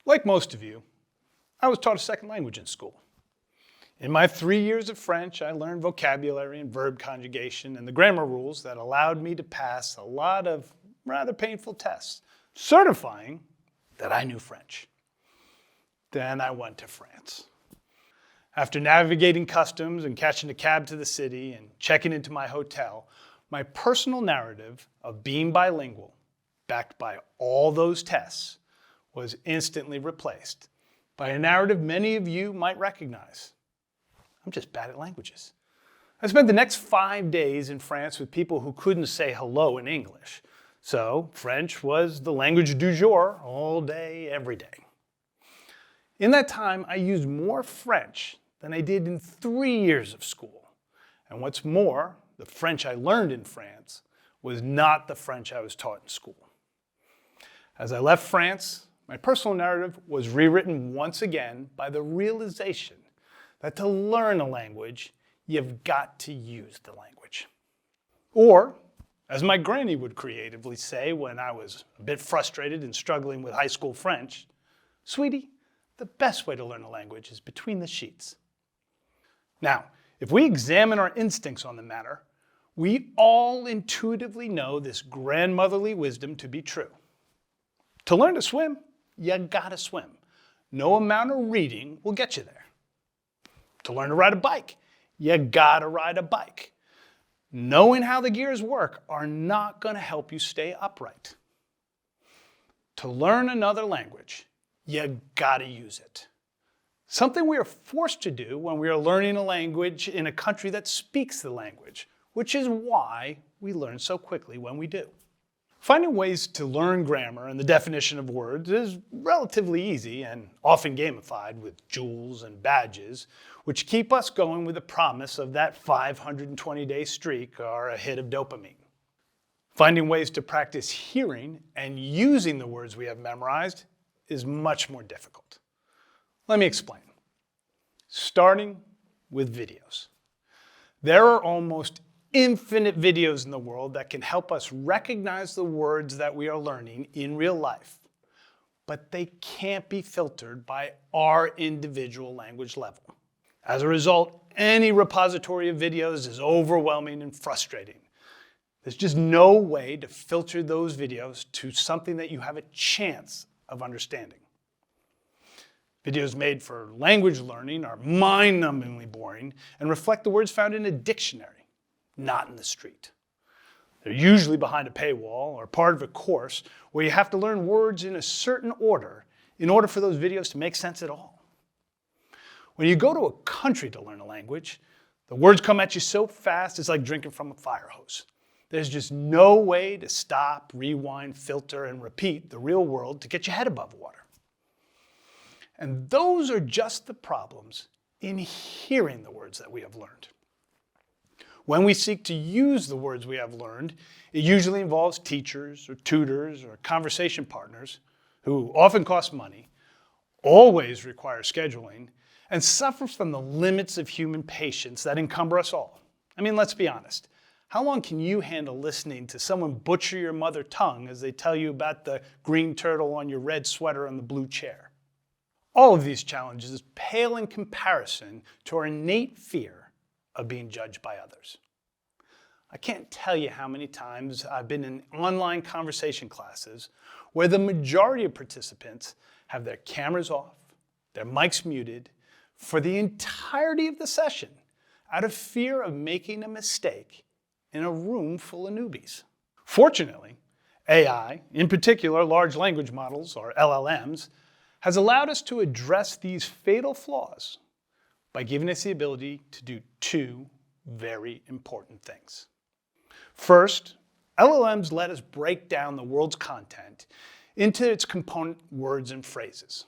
Like most of you, I was taught a second language in school. In my 3 years of French, I learned vocabulary and verb conjugation and the grammar rules that allowed me to pass a lot of rather painful tests, certifying that I knew French. Then I went to France. After navigating customs and catching a cab to the city and checking into my hotel, my personal narrative of being bilingual, backed by all those tests, was instantly replaced by a narrative many of you might recognize. I'm just bad at languages. I spent the next 5 days in France with people who couldn't say hello in English. So French was the language du jour all day, every day. In that time, I used more French than I did in 3 years of school. And what's more, the French I learned in France was not the French I was taught in school. As I left France, my personal narrative was rewritten once again by the realization that to learn a language, you've got to use the language. Or, as my granny would creatively say when I was a bit frustrated and struggling with high school French, "Sweetie, the best way to learn a language is between the sheets." Now, if we examine our instincts on the matter, we all intuitively know this grandmotherly wisdom to be true. To learn to swim, you gotta swim. No amount of reading will get you there. To learn to ride a bike, you gotta ride a bike. Knowing how the gears work are not gonna help you stay upright. To learn another language, you gotta use it. Something we are forced to do when we are learning a language in a country that speaks the language, which is why we learn so quickly when we do. Finding ways to learn grammar and the definition of words is relatively easy and often gamified with jewels and badges, which keep us going with the promise of that 520-day streak or a hit of dopamine. Finding ways to practice hearing and using the words we have memorized is much more difficult. Let me explain. Starting with videos. There are almost infinite videos in the world that can help us recognize the words that we are learning in real life, but they can't be filtered by our individual language level. As a result, any repository of videos is overwhelming and frustrating. There's just no way to filter those videos to something that you have a chance of understanding. Videos made for language learning are mind-numbingly boring and reflect the words found in a dictionary, not in the street. They're usually behind a paywall or part of a course where you have to learn words in a certain order in order for those videos to make sense at all. When you go to a country to learn a language, the words come at you so fast it's like drinking from a fire hose. There's just no way to stop, rewind, filter, and repeat the real world to get your head above water. And those are just the problems in hearing the words that we have learned. When we seek to use the words we have learned, it usually involves teachers or tutors or conversation partners who often cost money, always require scheduling, and suffer from the limits of human patience that encumber us all. I mean, let's be honest. How long can you handle listening to someone butcher your mother tongue as they tell you about the green turtle on your red sweater and the blue chair? All of these challenges pale in comparison to our innate fear of being judged by others. I can't tell you how many times I've been in online conversation classes where the majority of participants have their cameras off, their mics muted, for the entirety of the session out of fear of making a mistake in a room full of newbies. Fortunately, AI, in particular large language models or LLMs, has allowed us to address these fatal flaws by giving us the ability to do two very important things. First, LLMs let us break down the world's content into its component words and phrases.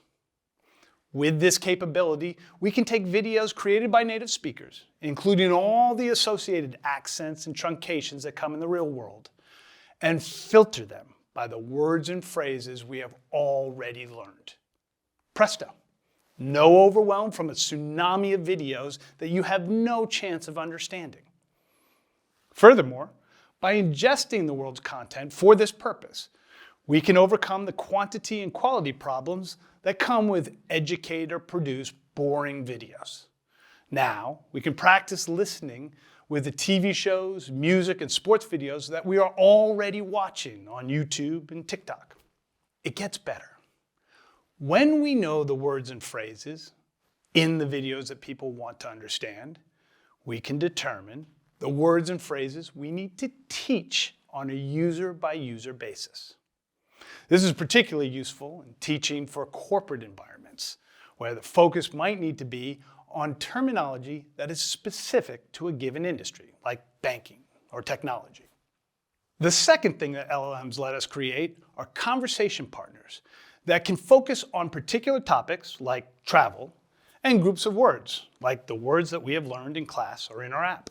With this capability, we can take videos created by native speakers, including all the associated accents and truncations that come in the real world, and filter them by the words and phrases we have already learned. Presto. No overwhelm from a tsunami of videos that you have no chance of understanding. Furthermore, by ingesting the world's content for this purpose, We can overcome the quantity and quality problems that come with educator-produced boring videos. Now, we can practice listening with the TV shows, music, and sports videos that we are already watching on YouTube and TikTok. It gets better. When we know the words and phrases in the videos that people want to understand, we can determine the words and phrases we need to teach on a user-by-user basis. This is particularly useful in teaching for corporate environments, where the focus might need to be on terminology that is specific to a given industry, like banking or technology. The second thing that LLMs let us create are conversation partners that can focus on particular topics like travel and groups of words, like the words that we have learned in class or in our app.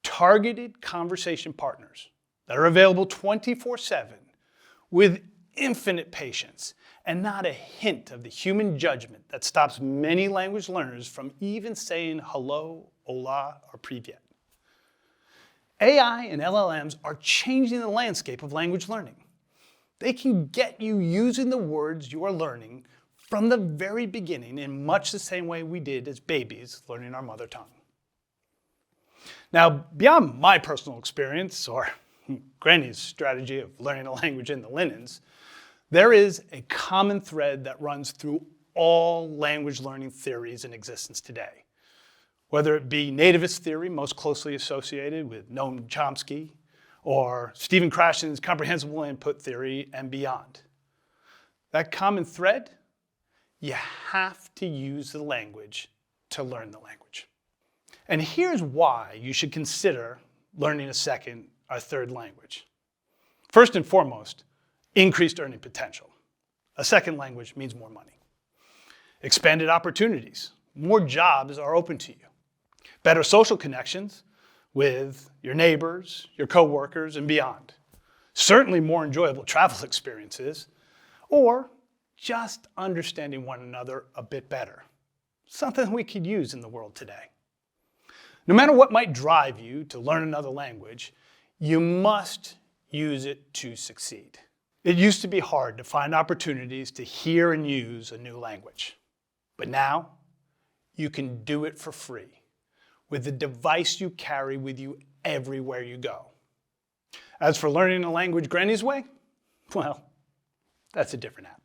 Targeted conversation partners that are available 24/7 with infinite patience and not a hint of the human judgment that stops many language learners from even saying hello, hola, or privyet. AI and LLMs are changing the landscape of language learning. They can get you using the words you are learning from the very beginning in much the same way we did as babies learning our mother tongue. Now, beyond my personal experience or Granny's strategy of learning a language in the linens, there is a common thread that runs through all language learning theories in existence today. Whether it be nativist theory, most closely associated with Noam Chomsky, or Stephen Krashen's comprehensible input theory and beyond. That common thread, you have to use the language to learn the language. And here's why you should consider learning a second or third language. First and foremost, increased earning potential. A second language means more money. Expanded opportunities. More jobs are open to you. Better social connections with your neighbors, your coworkers, and beyond. Certainly more enjoyable travel experiences, or just understanding one another a bit better. Something we could use in the world today. No matter what might drive you to learn another language, you must use it to succeed. It used to be hard to find opportunities to hear and use a new language. But now, you can do it for free with the device you carry with you everywhere you go. As for learning a language Granny's way, well, that's a different app.